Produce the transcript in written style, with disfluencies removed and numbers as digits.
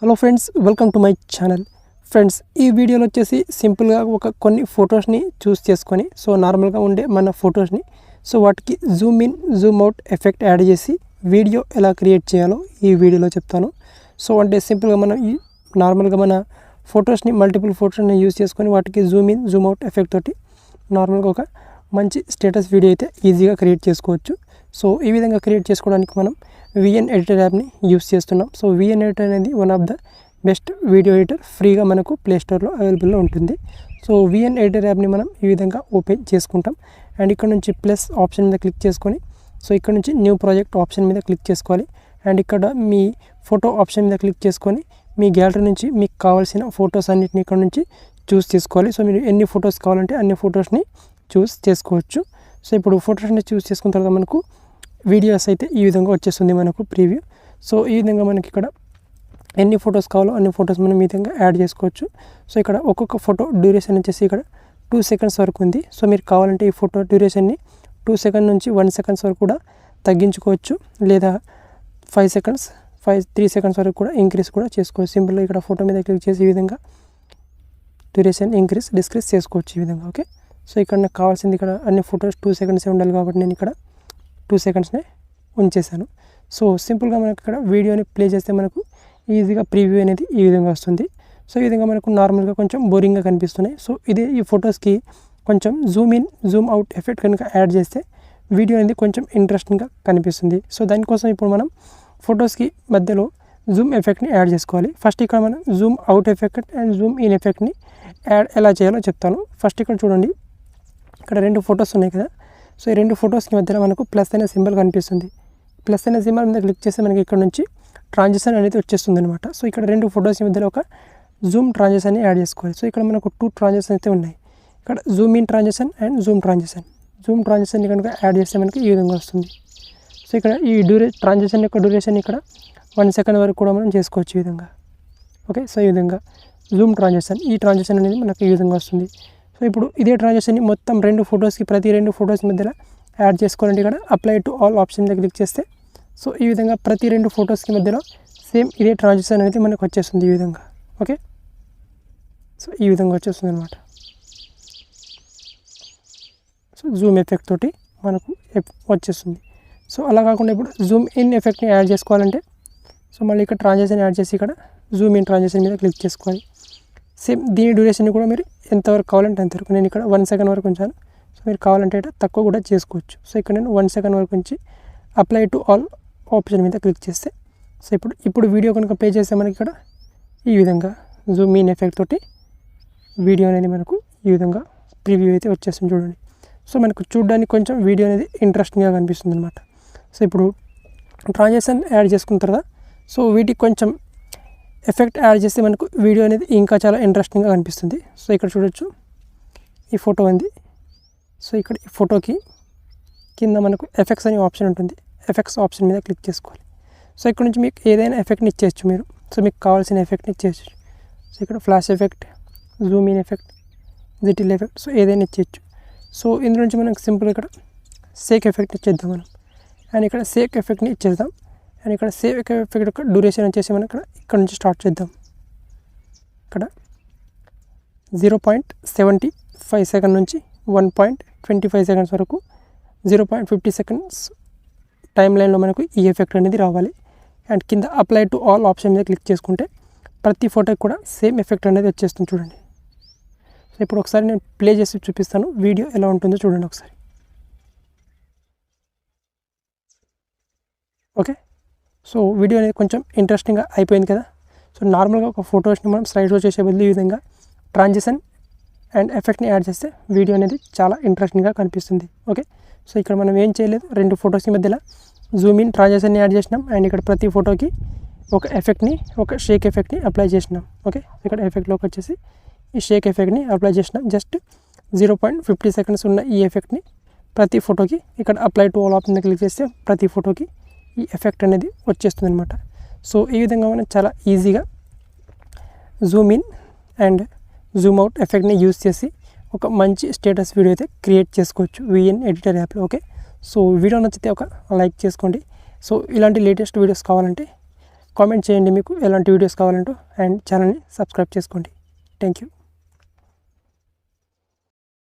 Hello friends, welcome to my channel. Friends, ఈ వీడియోలో వచ్చేసి సింపుల్గా కొన్ని ఫొటోస్ని చూస్ చేసుకొని నార్మల్గా ఉండే మన ఫొటోస్ని వాటికి Zoom in zoom out effect add చేసి వీడియో ఎలా క్రియేట్ చేయాలో ఈ వీడియోలో చెప్తాను. అంటే సింపుల్గా మనం ఈ నార్మల్గా మన ఫొటోస్ని మల్టిపుల్ ఫొటోస్ని యూస్ చేసుకొని వాటికి Zoom in zoom out effect తోటి నార్మల్గా ఒక మంచి స్టేటస్ వీడియో అయితే ఈజీగా క్రియేట్ చేసుకోవచ్చు. ఈ విధంగా క్రియేట్ చేసుకోవడానికి మనం విఎన్ ఎడిటర్ యాప్ని యూస్ చేస్తున్నాం. విఎన్ ఎడిటర్ అనేది one of the best video editor, ఫ్రీగా మనకు ప్లే స్టోర్లో అవైలబుల్లో ఉంటుంది. విఎన్ ఎడిటర్ యాప్ని మనం ఈ విధంగా ఓపెన్ చేసుకుంటాం. అండ్ ఇక్కడ నుంచి ప్లస్ ఆప్షన్ మీద క్లిక్ చేసుకొని ఇక్కడ నుంచి న్యూ ప్రాజెక్ట్ ఆప్షన్ మీద క్లిక్ చేసుకోవాలి. అండ్ ఇక్కడ మీ ఫోటో ఆప్షన్ మీద క్లిక్ చేసుకొని మీ గ్యాలరీ నుంచి మీకు కావాల్సిన ఫొటోస్ అన్నిటిని ఇక్కడ నుంచి చూస్ చేసుకోవాలి. మీరు ఎన్ని ఫొటోస్ కావాలంటే అన్ని ఫొటోస్ని చూస్ చేసుకోవచ్చు. ఇప్పుడు ఫొటోస్ని చూస్ చేసుకున్న తర్వాత మనకు వీడియోస్ అయితే ఈ విధంగా వచ్చేస్తుంది మనకు ప్రీవ్యూ. ఈ విధంగా మనకి ఇక్కడ ఎన్ని ఫొటోస్ కావాలో అన్ని ఫొటోస్ మనం ఈ విధంగా యాడ్ చేసుకోవచ్చు. ఇక్కడ ఒక్కొక్క ఫోటో డ్యూరేషన్ వచ్చేసి ఇక్కడ 2 seconds వరకు ఉంది. మీరు కావాలంటే ఈ ఫోటో డ్యూరేషన్ని 2 seconds నుంచి 1 seconds వరకు కూడా తగ్గించుకోవచ్చు, లేదా 5 seconds 3 seconds వరకు కూడా ఇంక్రీజ్ కూడా చేసుకోవచ్చు. సింపుల్గా ఇక్కడ ఫోటో మీద క్లిక్ చేసి ఈ విధంగా డ్యూరేషన్ ఇంక్రీజ్ డిస్క్రీజ్ చేసుకోవచ్చు ఈ విధంగా. ఓకే, ఇక్కడ నాకు కావాల్సింది ఇక్కడ అన్ని ఫొటోస్ 2 seconds ఉండాలి కాబట్టి నేను ఇక్కడ 2 secondsనే ఉంచేసాను. సింపుల్గా మనకి ఇక్కడ వీడియోని ప్లే చేస్తే మనకు ఈజీగా ప్రీవ్యూ అనేది ఈ విధంగా వస్తుంది. ఈ విధంగా మనకు నార్మల్గా కొంచెం బోరింగ్గా కనిపిస్తున్నాయి. ఇదే ఈ ఫొటోస్కి కొంచెం zoom in zoom out effect కనుక యాడ్ చేస్తే వీడియో అనేది కొంచెం ఇంట్రెస్టింగ్గా కనిపిస్తుంది. దానికోసం ఇప్పుడు మనం ఫొటోస్కి మధ్యలో జూమ్ ఎఫెక్ట్ని యాడ్ చేసుకోవాలి. ఫస్ట్ ఇక్కడ మనం zoom out effect and zoom in ఎఫెక్ట్ని యాడ్ ఎలా చేయాలో చెప్తాను. ఫస్ట్ ఇక్కడ చూడండి, ఇక్కడ 2 ఫొటోస్ ఉన్నాయి కదా. ఈ 2 ఫొటోస్కి మధ్యలో మనకు ప్లస్ అనే సింబల్ కనిపిస్తుంది. ప్లస్ అనే సింబల్ మీద క్లిక్ చేస్తే మనకి ఇక్కడ నుంచి ట్రాన్సిషన్ అనేది వచ్చేస్తుంది అనమాట. ఇక్కడ 2 ఫొటోస్ మధ్యలో ఒక జూమ్ ట్రాన్సిషన్ని యాడ్ చేసుకోవాలి. ఇక్కడ మనకు 2 ట్రాన్సిషన్ అయితే ఉన్నాయి. ఇక్కడ Zoom in transition and Zoom transition. Zoom transition కనుక యాడ్ చేస్తే మనకి ఈ విధంగా వస్తుంది. ఇక్కడ ఈ ట్రాన్సిషన్ యొక్క డ్యూరేషన్ ఇక్కడ 1 second వరకు కూడా మనం చేసుకోవచ్చు ఈ విధంగా. ఓకే, ఈ విధంగా జూమ్ ట్రాన్సిషన్, ఈ ట్రాన్సిషన్ అనేది మనకు ఈ విధంగా వస్తుంది. ఇప్పుడు ఇదే ట్రాన్సిషన్ని మొత్తం 2 ఫొటోస్కి ప్రతి 2 ఫొటోస్ మధ్యలో యాడ్ చేసుకోవాలంటే ఇక్కడ అప్లై టు ఆల్ ఆప్షన్ మీద క్లిక్ చేస్తే ఈ విధంగా ప్రతి 2 ఫొటోస్కి మధ్యలో సేమ్ ఇదే ట్రాన్సిషన్ అనేది మనకు వచ్చేస్తుంది ఈ విధంగా. ఓకే, ఈ విధంగా వచ్చేస్తుంది అనమాట. జూమ్ ఎఫెక్ట్ తోటి మనకు వచ్చేస్తుంది. అలా కాకుండా ఇప్పుడు జూమ్ ఇన్ ఎఫెక్ట్ని యాడ్ చేసుకోవాలంటే మళ్ళీ ఇక్కడ ట్రాన్సిషన్ యాడ్ చేసి ఇక్కడ జూమ్ ఇన్ ట్రాన్సిషన్ మీద క్లిక్ చేసుకోవాలి. సేమ్ దీని డ్యూరేషన్ కూడా మీరు ఎంతవరకు కావాలంటే అంతవరకు, నేను ఇక్కడ 1 second వరకు ఉంచాను. మీరు కావాలంటే తక్కువ కూడా చేసుకోవచ్చు. ఇక్కడ నేను 1 second వరకు ఉంచి అప్లై టు ఆల్ ఆప్షన్ మీద క్లిక్ చేస్తే ఇప్పుడు వీడియో కనుక ప్లే చేస్తే మనకి ఇక్కడ ఈ విధంగా జూమ్ ఇన్ ఎఫెక్ట్ తోటి వీడియో అనేది మనకు ఈ విధంగా ప్రివ్యూ అయితే వచ్చేస్తుంది చూడండి. మనకు చూడడానికి కొంచెం వీడియో అనేది ఇంట్రెస్టింగ్గా కనిపిస్తుంది అనమాట. ఇప్పుడు ట్రాన్సాక్షన్ యాడ్ చేసుకున్న తర్వాత వీటికి కొంచెం ఎఫెక్ట్ యాడ్ చేస్తే మనకు వీడియో అనేది ఇంకా చాలా ఇంట్రెస్టింగ్గా కనిపిస్తుంది. ఇక్కడ చూడొచ్చు, ఈ ఫోటో ఉంది. ఇక్కడ ఈ ఫోటోకి కింద మనకు ఎఫెక్ట్స్ అనే ఆప్షన్ ఉంటుంది. ఎఫెక్ట్స్ ఆప్షన్ మీద క్లిక్ చేసుకోవాలి. ఇక్కడ నుంచి మీకు ఏదైనా ఎఫెక్ట్ని ఇచ్చేయచ్చు మీరు. మీకు కావాల్సిన ఎఫెక్ట్ని ఇచ్చేయచ్చు. ఇక్కడ flash effect, zoom in effect, జిటిల్ ఎఫెక్ట్, ఏదైనా ఇచ్చేయచ్చు. ఇందులో నుంచి మనకు సింపుల్ ఇక్కడ సేక్ ఎఫెక్ట్ ఇచ్చేద్దాం మనం. అండ్ ఇక్కడ సేక్ ఎఫెక్ట్ని ఇచ్చేద్దాం. అండ్ ఇక్కడ సేవ్ ఎఫెక్ట్ యొక్క డ్యూరేషన్ వచ్చేసి మనం ఇక్కడ నుంచి స్టార్ట్ చేద్దాం. ఇక్కడ 0.75 seconds నుంచి 1.25 seconds వరకు 0.50 seconds టైం లైన్లో మనకు ఈ ఎఫెక్ట్ అనేది రావాలి. అండ్ కింద అప్లై టు ఆల్ ఆప్షన్ మీద క్లిక్ చేసుకుంటే ప్రతి ఫోటోకి కూడా సేమ్ ఎఫెక్ట్ అనేది వచ్చేస్తుంది చూడండి. ఇప్పుడు ఒకసారి నేను ప్లే చేసి చూపిస్తాను వీడియో ఎలా ఉంటుందో చూడండి ఒకసారి. ఓకే, వీడియో అనేది కొంచెం ఇంట్రెస్టింగ్గా అయిపోయింది కదా. నార్మల్గా ఒక ఫొటోస్ని మనం స్లైడ్ షో చేసే బదులు ఈ విధంగా ట్రాన్సిషన్ అండ్ ఎఫెక్ట్ని యాడ్ చేస్తే వీడియో అనేది చాలా ఇంట్రెస్టింగ్గా కనిపిస్తుంది. ఓకే, ఇక్కడ మనం ఏం చేయలేదు, 2 ఫొటోస్కి మధ్యలో జూమ్ ఇన్ ట్రాన్సిషన్ని యాడ్ చేసినాం. అండ్ ఇక్కడ ప్రతి ఫోటోకి ఒక ఎఫెక్ట్ని, ఒక షేక్ ఎఫెక్ట్ని అప్లై చేసినాం. ఓకే, ఇక్కడ ఎఫెక్ట్లోకి వచ్చేసి ఈ షేక్ ఎఫెక్ట్ని అప్లై చేసినాం. జస్ట్ 0.50 seconds ఉన్న ఈ ఎఫెక్ట్ని ప్రతి ఫోటోకి ఇక్కడ apply to all option click చేస్తే ప్రతి ఫోటోకి ఈ ఎఫెక్ట్ అనేది వచ్చేస్తుంది అనమాట. ఈ విధంగా మనం చాలా ఈజీగా zoom in and zoom out ఎఫెక్ట్ని యూస్ చేసి ఒక మంచి స్టేటస్ వీడియో అయితే క్రియేట్ చేసుకోవచ్చు విఎన్ ఎడిటర్ యాప్లో. ఓకే, వీడియో నచ్చితే ఒక లైక్ చేసుకోండి. ఇలాంటి లేటెస్ట్ వీడియోస్ కావాలంటే కామెంట్ చేయండి మీకు ఎలాంటి వీడియోస్ కావాలంటూ, అండ్ ఛానల్ని సబ్స్క్రైబ్ చేసుకోండి. Thank you.